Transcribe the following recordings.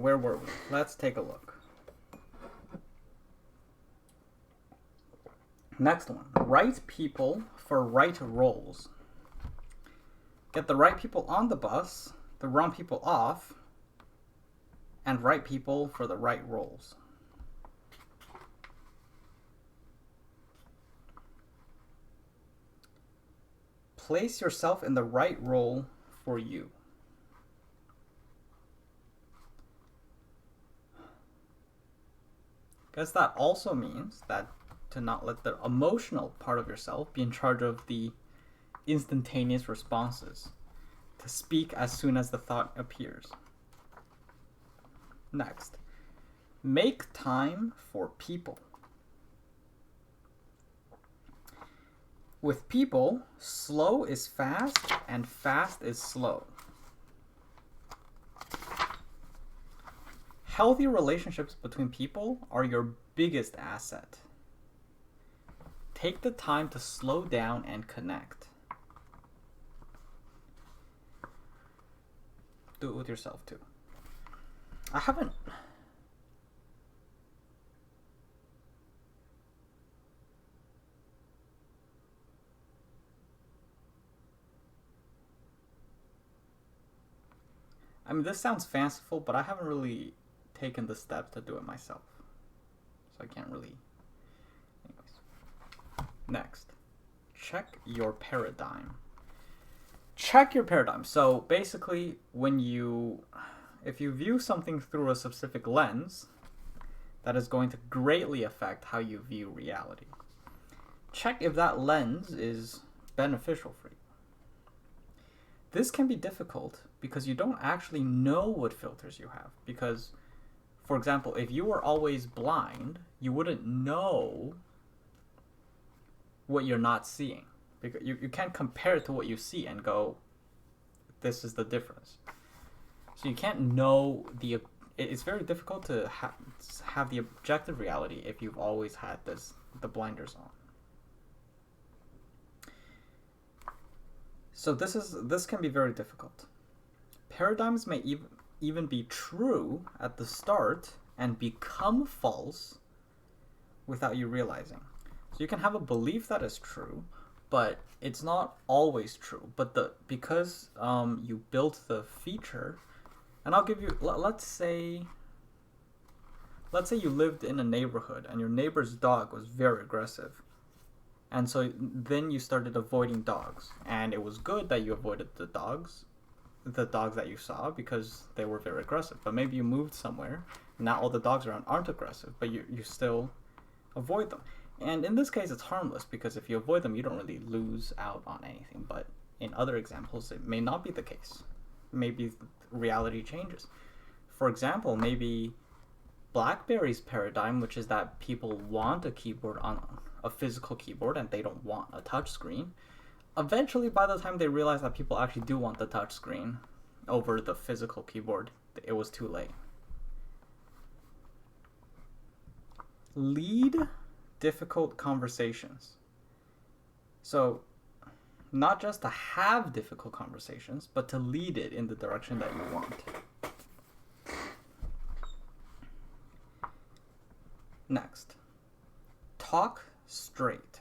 where were we? Let's take a look. Next one. Right people for right roles. Get the right people on the bus, the wrong people off, and right people for the right roles. Place yourself in the right role for you. Guess that also means that to not let the emotional part of yourself be in charge of the instantaneous responses. To speak as soon as the thought appears. Next, make time for people. With people, slow is fast and fast is slow. Healthy relationships between people are your biggest asset. Take the time to slow down and connect. Do it with yourself too. I mean, this sounds fanciful, but I haven't really taken the steps to do it myself. So I can't really. Anyways. Next, check your paradigm. Check your paradigm. So basically, if you view something through a specific lens, that is going to greatly affect how you view reality. Check if that lens is beneficial for you. This can be difficult because you don't actually know what filters you have. Because, for example, if you were always blind, you wouldn't know what you're not seeing. Because you can't compare it to what you see and go, this is the difference. So you can't know it's very difficult to have the objective reality if you've always had the blinders on. So this can be very difficult. Paradigms may even be true at the start and become false without you realizing. So you can have a belief that is true, but it's not always true. But because you built the feature, and I'll give you, let's say you lived in a neighborhood and your neighbor's dog was very aggressive. And so then you started avoiding dogs. And it was good that you avoided the dogs that you saw because they were very aggressive. But maybe you moved somewhere, and now all the dogs around aren't aggressive, but you still avoid them. And in this case, it's harmless because if you avoid them, you don't really lose out on anything. But in other examples, it may not be the case. Maybe reality changes. For example, maybe BlackBerry's paradigm, which is that people want a keyboard on a physical keyboard and they don't want a touch screen. Eventually, by the time they realize that people actually do want the touch screen over the physical keyboard, it was too late. Lead difficult conversations. So, not just to have difficult conversations, but to lead it in the direction that you want. Next, talk straight.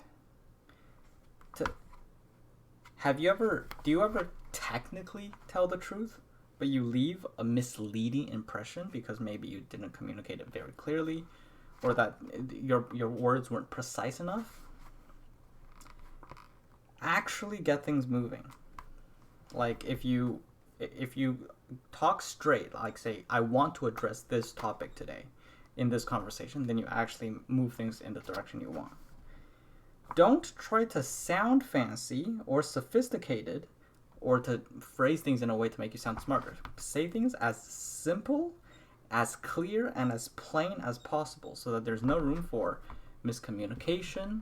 Do you ever technically tell the truth, but you leave a misleading impression because maybe you didn't communicate it very clearly, or that your words weren't precise enough? Actually get things moving. Like if you talk straight, like say, I want to address this topic today in this conversation, then you actually move things in the direction you want. Don't try to sound fancy or sophisticated or to phrase things in a way to make you sound smarter. Say things as simple, as clear, and as plain as possible so that there's no room for miscommunication.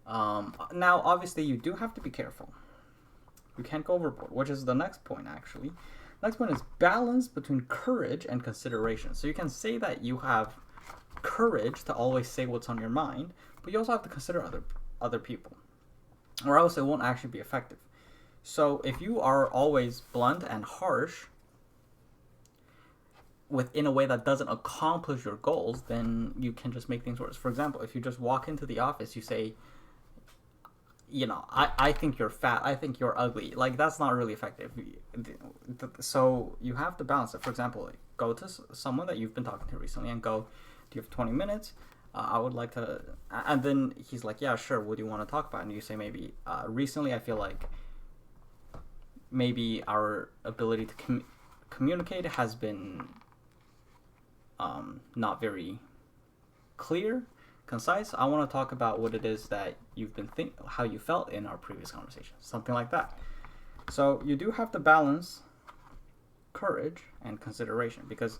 Now, obviously, you do have to be careful. You can't go overboard, which is the next point, actually. Next point is balance between courage and consideration. So you can say that you have courage to always say what's on your mind, but you also have to consider other people, or else it won't actually be effective. So if you are always blunt and harsh, within a way that doesn't accomplish your goals, then you can just make things worse. For example, if you just walk into the office, you say, I think you're fat, I think you're ugly. Like, that's not really effective. So you have to balance it. For example, go to someone that you've been talking to recently and go, do you have 20 minutes? I would like to... And then he's like, yeah, sure, what do you want to talk about? And you say, maybe, recently I feel like maybe our ability to communicate has been not very clear, concise. I want to talk about what it is that you've been how you felt in our previous conversation, something like that. So you do have to balance courage and consideration, because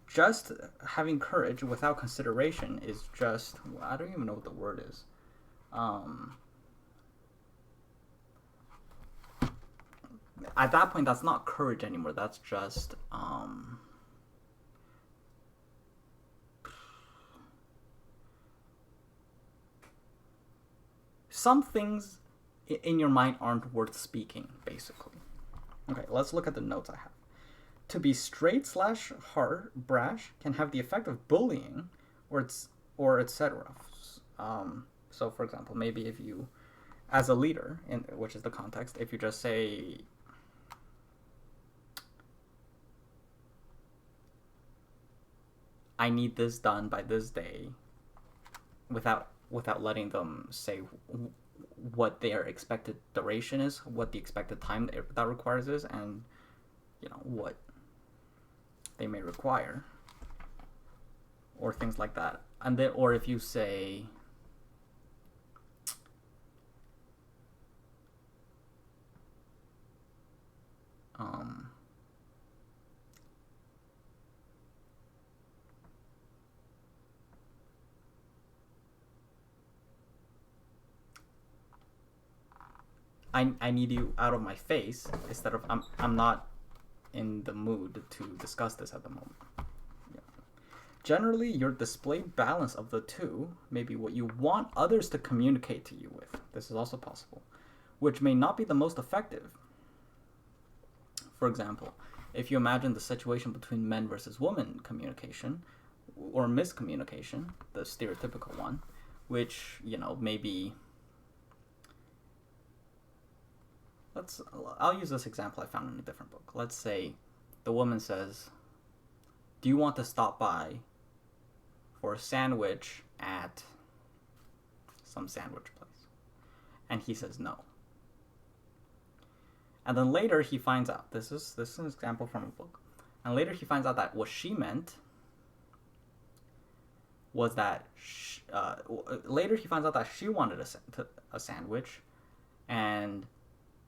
just having courage without consideration is just, I don't even know what the word is. At that point, that's not courage anymore. That's just some things in your mind aren't worth speaking, basically. Okay, let's look at the notes I have. To be straight / hard, brash can have the effect of bullying, or etc. So, for example, maybe if you, as a leader, which is the context, if you just say, I need this done by this day, without letting them say what their expected duration is, what the expected time that requires is, and what they may require, or things like that. And then, or if you say, I need you out of my face, instead of I'm not in the mood to discuss this at the moment. Yeah. Generally, your displayed balance of the two may be what you want others to communicate to you with. This is also possible, which may not be the most effective. For example, if you imagine the situation between men versus women communication, or miscommunication, the stereotypical one, which, maybe... I'll use this example I found in a different book. Let's say the woman says, do you want to stop by for a sandwich at some sandwich place? And he says no. And then later he finds out, this is an example from a book, and later he finds out that what she meant was that, later he finds out that she wanted a sandwich, and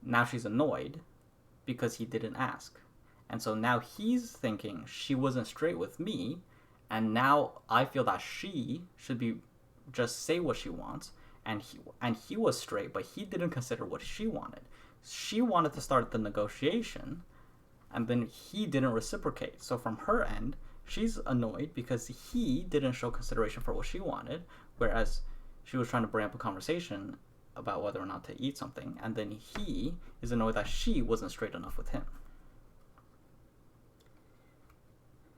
now she's annoyed because he didn't ask. And so now he's thinking she wasn't straight with me, and now I feel that she should be just say what she wants, and he was straight, but he didn't consider what she wanted. She wanted to start the negotiation, and then he didn't reciprocate. So from her end, she's annoyed because he didn't show consideration for what she wanted, whereas she was trying to bring up a conversation about whether or not to eat something, and then he is annoyed that she wasn't straight enough with him.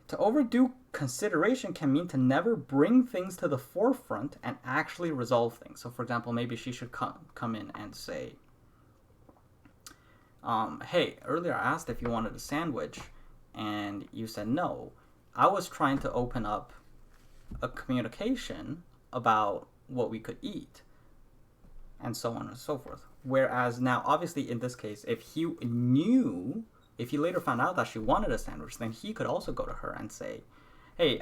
To overdo consideration can mean to never bring things to the forefront and actually resolve things. So, for example, maybe she should come in and say, hey, earlier I asked if you wanted a sandwich, and you said no. I was trying to open up a communication about what we could eat, and so on and so forth. Whereas now, obviously, in this case, if he later found out that she wanted a sandwich, then he could also go to her and say, hey,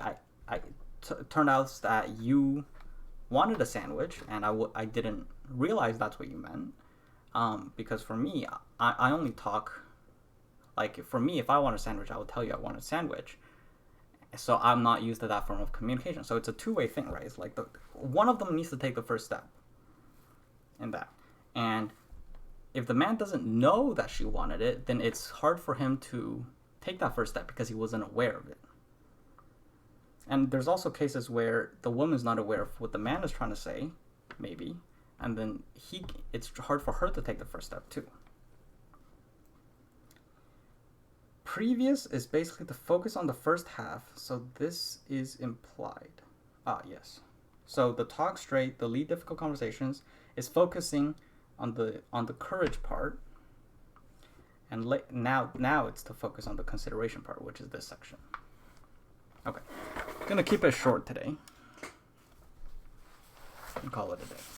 turned out that you wanted a sandwich, and I didn't realize that's what you meant. Because for me, I only talk, like, for me, if I want a sandwich, I would tell you I want a sandwich. So I'm not used to that form of communication. So it's a two-way thing, right? It's like one of them needs to take the first step in that. And if the man doesn't know that she wanted it, then it's hard for him to take that first step because he wasn't aware of it. And there's also cases where the woman's not aware of what the man is trying to say, maybe, and then it's hard for her to take the first step too. previous is basically the focus on the first half, so this is implied. Ah, yes. So the talk straight, the lead difficult conversations, is focusing on the courage part, and now it's to focus on the consideration part, which is this section. Okay, gonna keep it short today and call it a day.